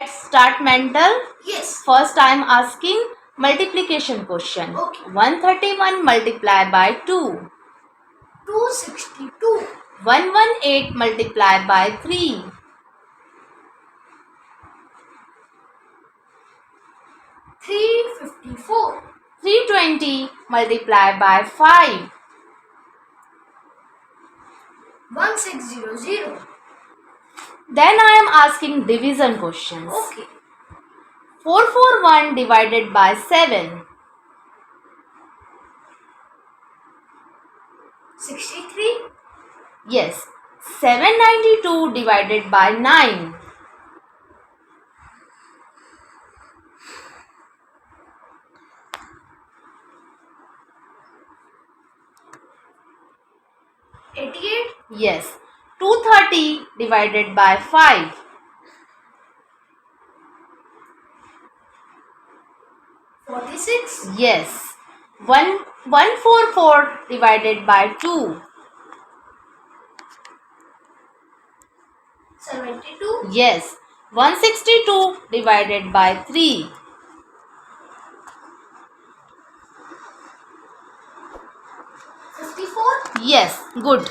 Let's start mental. Yes. First I am asking multiplication question. Okay. 131 multiplied by 2. 262. 118 multiplied by 3. 354. 320 multiplied by 5. 1600. Then I am asking division questions. Okay. 441 divided by 7. 63. Yes. 792 divided by 9. 88. Yes. 230 divided by 5. 46. Yes. 144 divided by 2. 72. Yes. 162 divided by 3. 54. Yes. Good.